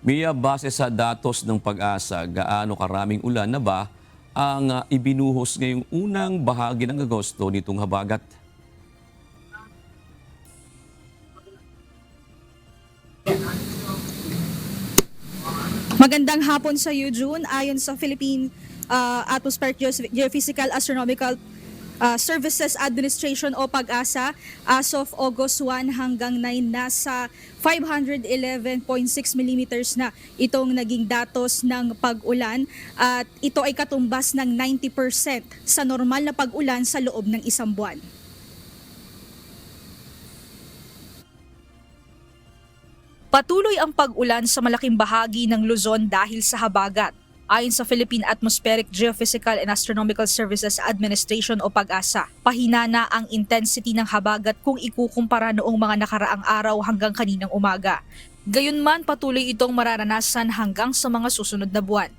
Mia, base sa datos ng Pag-asa, gaano karaming ulan na ba ang ibinuhos ngayong unang bahagi ng Agosto nitong habagat? Magandang hapon sa iyo, June. Ayon sa Philippine Atmospheric Geophysical Astronomical Services Administration o Pag-asa, as of August 1 hanggang 9, nasa 511.6 millimeters na itong naging datos ng pag-ulan at ito ay katumbas ng 90% sa normal na pag-ulan sa loob ng isang buwan. Patuloy ang pag-ulan sa malaking bahagi ng Luzon dahil sa habagat. Ayon sa Philippine Atmospheric Geophysical and Astronomical Services Administration o Pag-asa, pahina na ang intensity ng habagat kung ikukumpara noong mga nakaraang araw hanggang kaninang umaga. Gayunman, patuloy itong mararanasan hanggang sa mga susunod na buwan.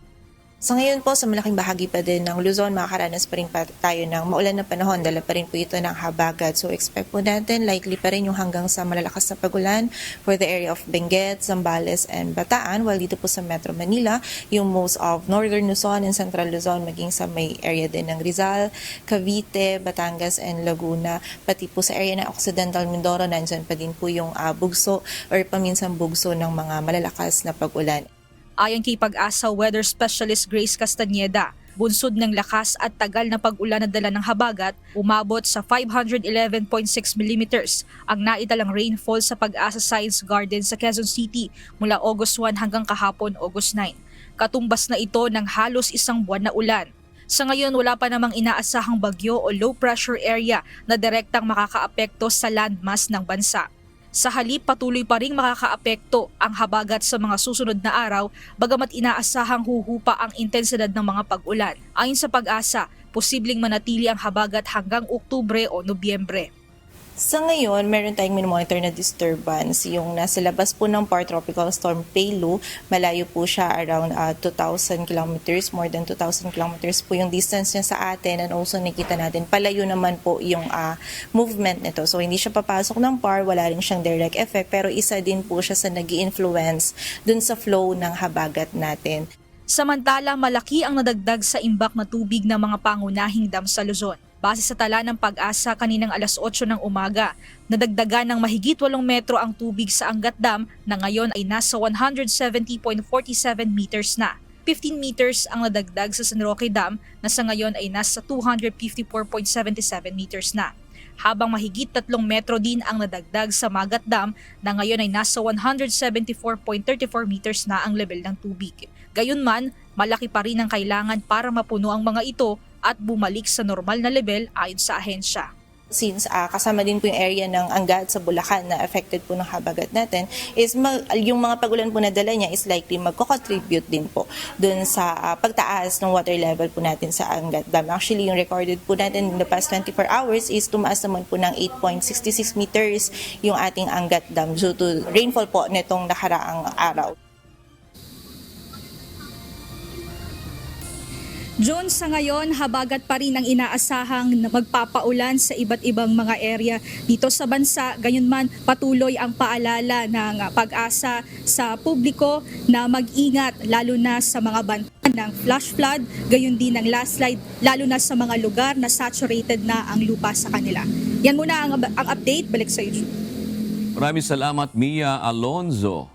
So ngayon po, sa malaking bahagi pa din ng Luzon, makakaranas pa rin tayo ng maulan na panahon, dala pa rin po ito ng habagat. So expect po natin, likely pa rin yung hanggang sa malalakas na pagulan for the area of Benguet, Zambales, and Bataan. While dito po sa Metro Manila, yung most of Northern Luzon and Central Luzon, maging sa may area din ng Rizal, Cavite, Batangas, and Laguna. Pati po sa area ng Occidental Mindoro, nandyan pa din po yung bugso or paminsang bugso ng mga malalakas na pagulan. Ayon kay Pag-asa Weather Specialist Grace Castañeda, bunsod ng lakas at tagal na pag-ulan na dala ng habagat, umabot sa 511.6 millimeters ang naitalang rainfall sa Pag-asa Science Garden sa Quezon City mula August 1 hanggang kahapon August 9. Katumbas na ito ng halos isang buwan na ulan. Sa ngayon, wala pa namang inaasahang bagyo o low pressure area na direktang makakaapekto sa landmass ng bansa. Sa halip, patuloy pa ring makakaapekto ang habagat sa mga susunod na araw, bagamat inaasahang huhupa ang intensidad ng mga pag-ulan. Ayon sa Pag-asa, posibleng manatili ang habagat hanggang Oktubre o Nobyembre. Sa ngayon, meron tayong minimonitor na disturbance. Yung nasa labas po ng Par Tropical Storm Pelu, malayo po siya around 2,000 kilometers, more than 2,000 kilometers po yung distance niya sa atin, and also nakita natin palayo naman po yung movement nito. So hindi siya papasok ng Par, wala rin siyang direct effect, pero isa din po siya sa nag-i-influence dun sa flow ng habagat natin. Samantala, malaki ang nadagdag sa imbak na tubig ng mga pangunahing dam sa Luzon. Base sa tala ng Pag-asa kaninang alas 8 ng umaga, nadagdagan ng mahigit 8 metro ang tubig sa Angat Dam na ngayon ay nasa 170.47 meters na. 15 meters ang nadagdag sa San Roque Dam na sa ngayon ay nasa 254.77 meters na. Habang mahigit 3 metro din ang nadagdag sa Magat Dam na ngayon ay nasa 174.34 meters na ang level ng tubig. Gayunman, malaki pa rin ang kailangan para mapuno ang mga ito at bumalik sa normal na level ayon sa ahensya. Since kasama din po yung area ng Angat sa Bulacan na affected po ng habagat natin, is yung mga pagulan po na dala niya is likely magko-contribute din po dun sa pagtaas ng water level po natin sa Angat Dam. Actually, yung recorded po natin in the past 24 hours is tumaas naman po ng 8.66 meters yung ating Angat Dam due to rainfall po nitong nakaraang araw. June, sa ngayon, habagat pa rin ang inaasahang magpapaulan sa iba't ibang mga area dito sa bansa. Gayunman, patuloy ang paalala ng Pag-asa sa publiko na mag-ingat lalo na sa mga banta ng flash flood, gayon din ng landslide, lalo na sa mga lugar na saturated na ang lupa sa kanila. Yan muna ang update. Balik sa iyo, June. Maraming salamat, Mia Alonzo.